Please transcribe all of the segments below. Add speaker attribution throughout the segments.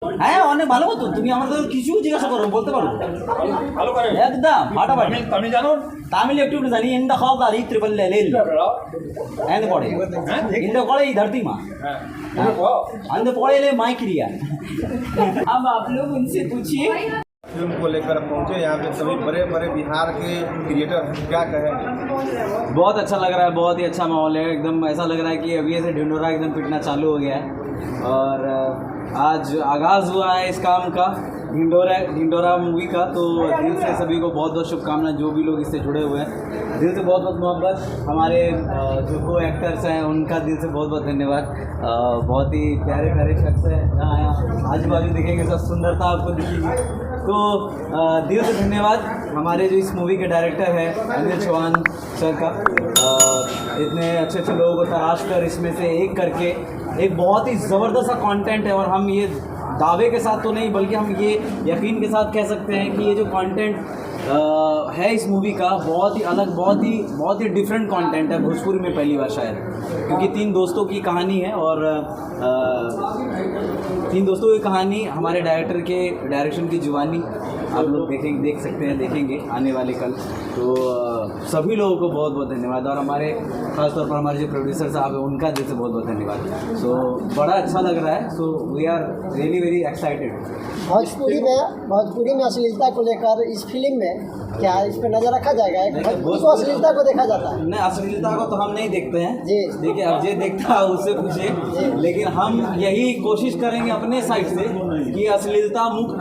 Speaker 1: হ্যাঁ অনেক ভালো হতো, তুমি আমাদের কিছু জিজ্ঞাসা করো, বলতে পারো
Speaker 2: ভালো করে
Speaker 1: একদম ফাটাফাটি।
Speaker 2: তামিল জানো?
Speaker 1: তামিল একটু একটু জানি। ইন্দা খাওয়া দাঁড়ি ত্রিপল লেল এন্ড পড়ে ইন্দা पड़े ई धरती माँ अंदर पड़े ले माई क्रिया। अब आप लोग उनसे पूछिए।
Speaker 3: फिल्म को लेकर पहुंचे यहाँ पे सभी बड़े बड़े बिहार के क्रिएटर, क्या कहेंगे?
Speaker 1: बहुत अच्छा लग रहा है, बहुत ही अच्छा माहौल है। एकदम ऐसा लग रहा है कि अभी से ढिंढोरा एकदम पिटना चालू हो गया है और आज आगाज़ हुआ है इस काम का, ढिंढोरा मूवी का। तो दिल से सभी को बहुत बहुत शुभकामनाएं, जो भी लोग इससे जुड़े हुए हैं। दिल से बहुत बहुत मोहब्बत। हमारे जो को एक्टर्स हैं उनका दिल से बहुत बहुत धन्यवाद। बहुत ही प्यारे प्यारे शख्स हैं, यहाँ आजू बाजू दिखेंगे सब सुंदरता आपको दिखेगी। तो दिल से धन्यवाद हमारे जो इस मूवी के डायरेक्टर हैं अनिल चौहान सर का। इतने अच्छे अच्छे लोगों को तराश कर इसमें से एक करके एक बहुत ही ज़बरदस्त सा कंटेंट है। और हम ये दावे के साथ तो नहीं बल्कि हम ये यकीन के साथ कह सकते हैं कि ये जो कंटेंट है इस मूवी का बहुत ही अलग, बहुत ही डिफरेंट कंटेंट है। भोजपुरी में पहली बार शायद, क्योंकि 3 दोस्तों की कहानी है और 3 दोस्तों की कहानी हमारे डायरेक्टर के डायरेक्शन की जुबानी आप लोग देखेंगे आने वाले कल। तो सभी लोगों को बहुत बहुत धन्यवाद और हमारे खासतौर पर हमारे जो प्रोड्यूसर साहब हैं उनका दिल से बहुत बहुत धन्यवाद। सो बड़ा अच्छा लग रहा है। So we are really very excited.
Speaker 4: Bhojpuri में अश्लीलता को लेकर इस फिल्म में क्या इस पर नजर रखा जाएगा? उसको अश्लीलता को देखा जाता है?
Speaker 1: नहीं, अश्लीलता को तो हम नहीं देखते हैं
Speaker 4: जी।
Speaker 1: देखिए, अब जो देखता है उससे पूछे, लेकिन हम यही कोशिश करेंगे अपने साइड से कि अश्लीलता मुक्त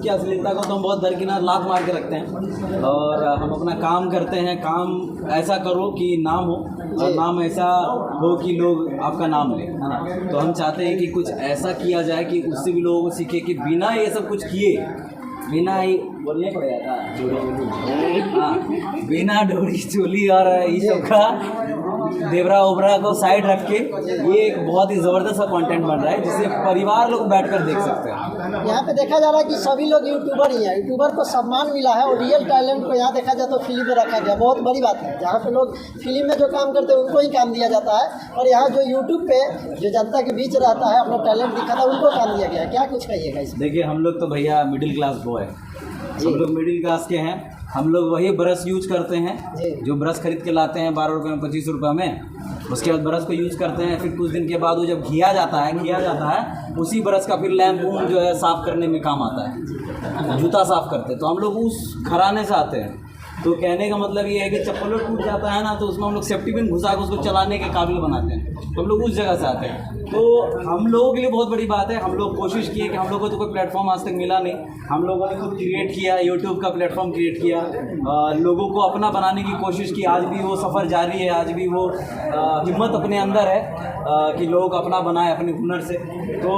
Speaker 1: की अश्लीलता को तो हम बहुत दरकिनार लात मार के रखते हैं और हम अपना काम करते हैं। काम ऐसा करो कि नाम हो और नाम ऐसा हो कि लोग आपका नाम लें, है ना। तो हम चाहते हैं कि कुछ ऐसा किया जाए कि उससे भी लोगों को सीखे कि बिना ये सब कुछ किए, बिना ही बोलने पड़ेगा हाँ, बिना डोरी चोली और ये सब का देवरा ओबरा को साइड रख के ये एक बहुत ही ज़बरदस्त सा कंटेंट बन रहा है जिसे परिवार लोग बैठकर देख सकते हैं।
Speaker 4: यहाँ पे देखा जा रहा है कि सभी लोग यूट्यूबर ही हैं, यूट्यूबर को सम्मान मिला है और रियल टैलेंट को यहाँ देखा जाए तो फिल्म में रखा गया। बहुत बड़ी बात है, जहाँ पे लोग फिल्म में जो काम करते हैं उनको ही काम दिया जाता है और यहाँ जो यूट्यूब पे जो जनता के बीच रहता है अपना टैलेंट दिखाता है उनको काम दिया गया है। क्या कुछ कहिएगा इसमें?
Speaker 1: देखिए, हम लोग तो भैया मिडिल क्लास बॉय, हम लोग मिडिल क्लास के हैं। हम लोग वही ब्रश यूज करते हैं जो ब्रश खरीद के लाते हैं 12 रुपये में 25 रुपये में। उसके बाद ब्रश को यूज़ करते हैं, फिर कुछ दिन के बाद वो जब घिया जाता है उसी ब्रश का फिर लैम्प जो है साफ़ करने में काम आता है, जूता साफ़ करते हैं। तो हम लोग उस घराने से आते हैं। तो कहने का मतलब ये है कि चप्पल टूट जाता है ना, तो उसमें हम लोग सेफ्टी पिन घुसा के उसको चलाने के काबिल बनाते हैं। तो हम लोग उस जगह से आते हैं। तो हम लोगों के लिए बहुत बड़ी बात है, हम लोग कोशिश किए कि हम लोगों को तो कोई प्लेटफॉर्म आज तक मिला नहीं, हम लोगों ने खुद क्रिएट किया, यूट्यूब का प्लेटफॉर्म क्रिएट किया, लोगों को अपना बनाने की कोशिश की। आज भी वो सफ़र जारी है, आज भी वो हिम्मत अपने अंदर है कि लोग अपना बनाए अपने हुनर से। तो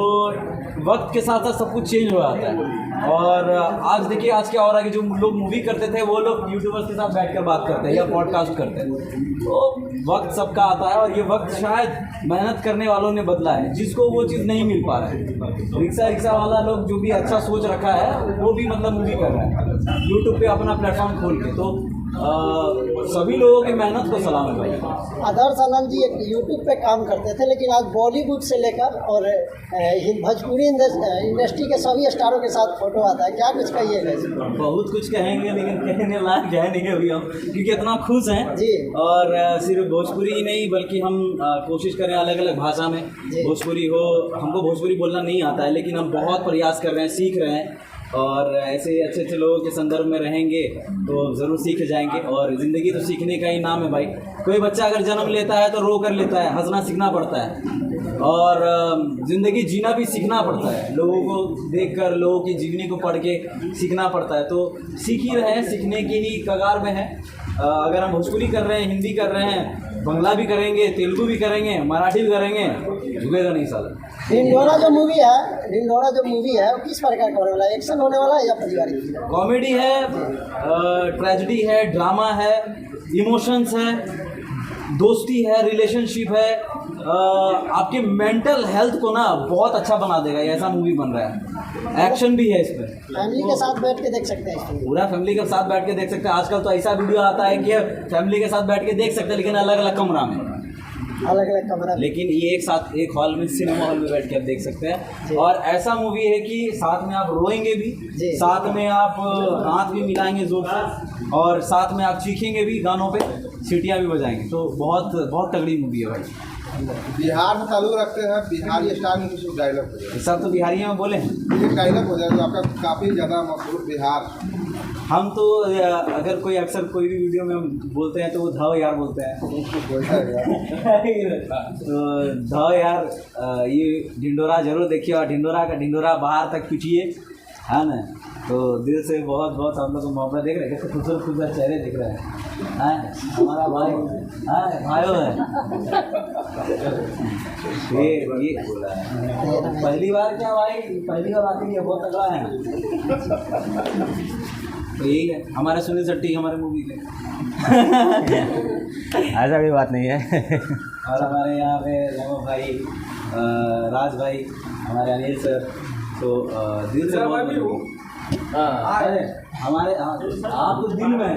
Speaker 1: वक्त के साथ साथ सब कुछ चेंज हो जाता है। और आज देखिए, आज क्या हो रहा है कि जो लोग मूवी करते थे वो लोग यूट्यूबर्स के साथ बैठकर बात करते हैं या पॉडकास्ट करते हैं। तो वक्त सबका आता है और ये वक्त शायद मेहनत करने वालों ने बदला है, जिसको वो चीज़ नहीं मिल पा रहा है। रिक्शा वाला लोग जो भी अच्छा सोच रखा है वो भी मतलब मूवी कर रहा है यूट्यूब पे अपना प्लेटफॉर्म खोल के। तो सभी लोगों की मेहनत को सलाम है भाई।
Speaker 4: आदर्श आनंद जी एक यूट्यूब पे काम करते थे, लेकिन आज बॉलीवुड से लेकर और भोजपुरी इंडस्ट्री के सभी स्टारों के साथ फोटो आता है। क्या कुछ कहिएगा इसमें?
Speaker 1: बहुत कुछ कहेंगे लेकिन कहने लायक है नहीं अभी हम, क्योंकि इतना खुश हैं
Speaker 4: जी। और
Speaker 1: सिर्फ भोजपुरी ही नहीं बल्कि हम कोशिश करें अलग अलग भाषा में भोजपुरी हो। हमको भोजपुरी बोलना नहीं आता है लेकिन हम बहुत प्रयास कर रहे हैं, सीख रहे हैं और ऐसे अच्छे अच्छे लोगों के संदर्भ में रहेंगे तो ज़रूर सीख जाएंगे। और ज़िंदगी तो सीखने का ही नाम है भाई। कोई बच्चा अगर जन्म लेता है तो रो कर लेता है, हंसना सीखना पड़ता है और ज़िंदगी जीना भी सीखना पड़ता है। लोगों को देखकर, लोगों की जीवनी को पढ़ के सीखना पड़ता है। तो सीख ही रहे हैं, सीखने की ही कगार में है। अगर हम भोजपुरी कर रहे हैं, हिंदी कर रहे हैं, बंगला भी करेंगे, तेलुगु भी करेंगे, मराठी भी करेंगे, झुकेगा नहीं साला।
Speaker 4: ढिंढोरा जो मूवी है वो किस प्रकार का होने वाला है? एक्शन होने वाला है या पारिवारिक?
Speaker 1: कॉमेडी है, ट्रेजेडी है, ड्रामा है, इमोशंस है, दोस्ती है, रिलेशनशिप है। आपके मेंटल हेल्थ को ना बहुत अच्छा बना देगा, ऐसा मूवी बन रहा है। एक्शन भी है इसमें,
Speaker 4: फैमिली के साथ बैठ के देख सकते हैं इसको।
Speaker 1: पूरा फैमिली के साथ बैठ के देख सकते हैं। आजकल तो ऐसा वीडियो आता है कि फैमिली के साथ बैठ के देख सकते हैं लेकिन अलग अलग कमरा में।
Speaker 4: अलग अलग कमरा।
Speaker 1: लेकिन ये एक साथ एक हॉल में, सिनेमा हॉल में बैठ के आप देख सकते हैं। और ऐसा मूवी है कि साथ में आप रोएंगे भी, साथ में आप हाथ भी मिलाएंगे जोर से, और साथ में आप चीखेंगे भी, गानों पे सीटियाँ भी बजाएंगे। तो बहुत बहुत तगड़ी मूवी है भाई।
Speaker 3: बिहार से ताल्लुक रखते हैं, बिहारी स्टाइल में कुछ डायलॉग हो जाए,
Speaker 1: सब तो बिहारियों में बोले हैं,
Speaker 3: एक डायलॉग हो जाए जो आपका काफ़ी ज़्यादा मशहूर बिहार।
Speaker 1: हम तो अगर कोई अक्सर कोई भी वीडियो में बोलते हैं तो वो धाओ यार बोलते हैं। तो धाओ यार, ये ढिंडोरा जरूर देखिए, और ढिंडोरा का ढिंडोरा बाहर तक पीछिए, है ना। तो दिल से बहुत बहुत आप लोग को मोहब्बत। देख रहे हैं कैसे खूबसूरत खूबसूरत चेहरे दिख रहे हैं, हमारा भाई भाइयों है। ये पहली बार क्या भाई, पहली बार आती है, बहुत तगड़ा है। तो यही है हमारे सुनील शेट्टी हमारे मूवी के।
Speaker 2: ऐसा कोई बात नहीं है।
Speaker 1: और हमारे यहाँ पे रमो भाई, राज भाई, हमारे अनिल सर, तो दिल से बहुत हमारे आप तो दिल में हैं।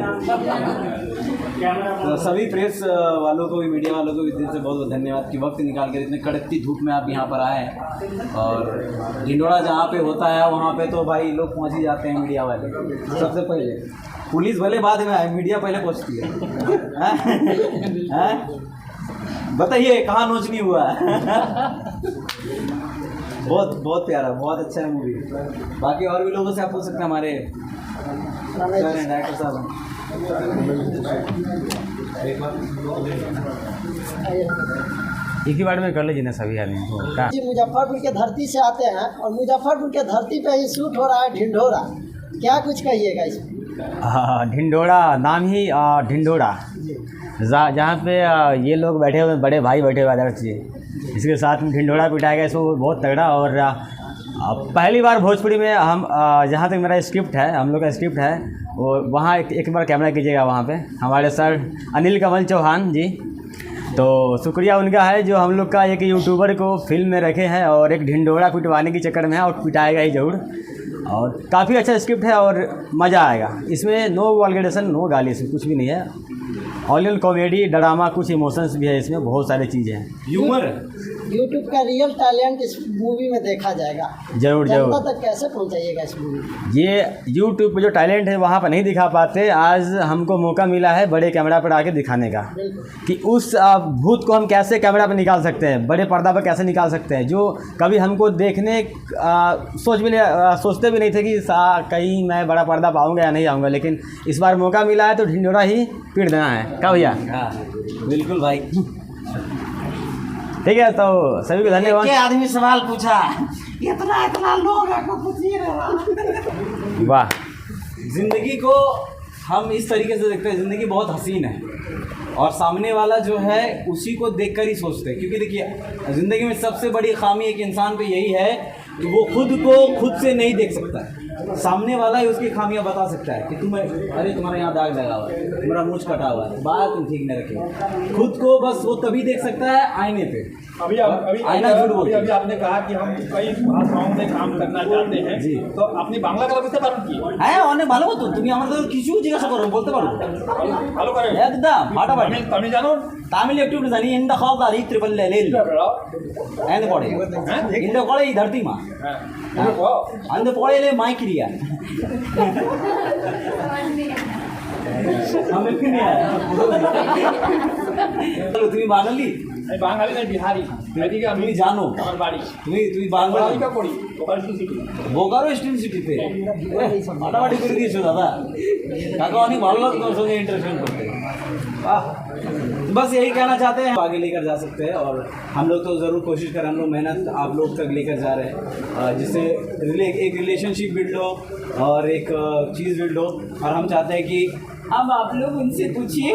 Speaker 1: तो सभी प्रेस वालों को भी, मीडिया वालों को भी दिल से बहुत बहुत धन्यवाद कि वक्त निकाल कर इतने कड़कती धूप में आप यहाँ पर आए हैं। और ढिंडोरा जहाँ पे होता है वहाँ पे तो भाई लोग पहुँच ही जाते हैं, मीडिया वाले सबसे पहले। पुलिस भले बाद में आए, मीडिया पहले पहुँचती है। बताइए कहाँ नोचनी हुआ है। बहुत बहुत प्यारा, बहुत अच्छा है मूवी। बाकी और भी लोगों से आप पूछ सकते हैं, हमारे डायरेक्टर साहब।
Speaker 2: एक ही बार में कर लीजिए ना सभी आदमी को।
Speaker 4: जी मुजफ्फरपुर के धरती से आते हैं और मुजफ्फरपुर के धरती पे ही शूट हो रहा है ढिंढोरा, क्या कुछ कहिएगा इसमें?
Speaker 2: हाँ, ढिंडोरा नाम ही ढिंडोरा, जहाँ पे ये लोग बैठे हुए, बड़े भाई बैठे हुए आदर्श जी, इसके साथ में ढिंडोरा पिटाएगा, इसको बहुत तगड़ा। और पहली बार भोजपुरी में हम, जहाँ तक मेरा स्क्रिप्ट है, हम लोग का स्क्रिप्ट है, वो वहाँ एक बार कैमरा कीजिएगा वहाँ पे, हमारे सर अनिल कमल चौहान जी। तो शुक्रिया उनका है जो हम लोग का एक यूट्यूबर को फिल्म में रखे हैं और एक ढिंडोरा पिटवाने के चक्कर में है, और पिटाएगा ही ज़रूर। और काफ़ी अच्छा स्क्रिप्ट है और मज़ा आएगा इसमें। नो वल्गरेशन, नो गाली, इसमें कुछ भी नहीं है। ऑल इन कॉमेडी, ड्रामा, कुछ इमोशंस भी है इसमें, बहुत सारी चीज़ें हैं,
Speaker 1: ह्यूमर।
Speaker 4: यूट्यूब का रियल टैलेंट इस मूवी में देखा जाएगा।
Speaker 2: जरूर जरूर।
Speaker 4: जनता तक कैसे पहुंचाइएगा इस मूवी?
Speaker 2: ये यूट्यूब पे जो टैलेंट है वहाँ पर नहीं दिखा पाते, आज हमको मौका मिला है बड़े कैमरा पर आके दिखाने का, कि उस भूत को हम कैसे कैमरा पर निकाल सकते हैं, बड़े पर्दा पर कैसे निकाल सकते हैं, जो कभी हमको देखने सोचते भी नहीं थे कि कहीं मैं बड़ा पर्दा पाऊँगा या नहीं आऊँगा। लेकिन इस बार मौका मिला है तो ढिंडोरा ही पीट देना है। क्या भैया?
Speaker 1: हाँ बिल्कुल भाई।
Speaker 2: ठीक है, तो सभी को धन्यवाद।
Speaker 1: क्या आदमी सवाल पूछा, इतना लोग आपको पूछिए ना।
Speaker 2: वाह।
Speaker 1: जिंदगी को हम इस तरीके से देखते हैं, ज़िंदगी बहुत हसीन है और सामने वाला जो है उसी को देखकर ही सोचते हैं। क्योंकि देखिए ज़िंदगी में सबसे बड़ी खामी एक इंसान पे यही है कि वो खुद को खुद से नहीं देख सकता है, सामने वाला ही उसकी खामियां बता सकता है कि अरे तुम्हारे यहाँ दाग लगा हुआ है, तुम्हारा मूंछ कटा हुआ है, बाल तुम ठीक नहीं रखे। खुद को बस वो तभी देख सकता है आईने पे।
Speaker 5: अभी
Speaker 1: आईना झूठ बोलता है।
Speaker 5: अभी आपने कहा कि हम कई भाषाओं में काम करना चाहते हैं
Speaker 1: जी।
Speaker 5: तो अपनी बांग्ला कला किससे बात की
Speaker 1: হ্যাঁ অনেক ভালো হতো, তুমি আমাদের কিছু জিজ্ঞাসা করো, বলতে পারো
Speaker 5: ভালো করে
Speaker 1: একদম ফাটাফাটি।
Speaker 5: তামিল জানো?
Speaker 1: তামিল একটু একটু জানি। ইন্দা খাওয়া ট্রিপল লেল এন্ড পড়ে ইন্দা পড়ে এই ধরती मां अंदर पड़े ले माई क्रिया हमें क्यों नहीं आया? चलो तुम्हें बांगाली
Speaker 5: বাঙালি নাই বিহারি, এদিকে আমি
Speaker 1: তুমি জানো,
Speaker 5: আমার বাড়ি
Speaker 1: তুমি বাংলা
Speaker 5: পড়ালেখা করি বোকারো সিটি।
Speaker 1: বোকারো স্টিল সিটিতে ফাটাফাটি করে দিয়েছো দাদা। কাকা অনেক ভালো লাগতো তোর সঙ্গে इंटरेक्शन करते। बस यही कहना चाहते हैं, आगे लेकर जा सकते हैं और हम लोग तो ज़रूर कोशिश करें, हम लोग मेहनत आप लोग तक लेकर जा रहे हैं, जिससे एक रिलेशनशिप बिल्ड हो और एक चीज़ बिल्ड हो। और हम चाहते हैं कि अब आप लोग उनसे पूछिए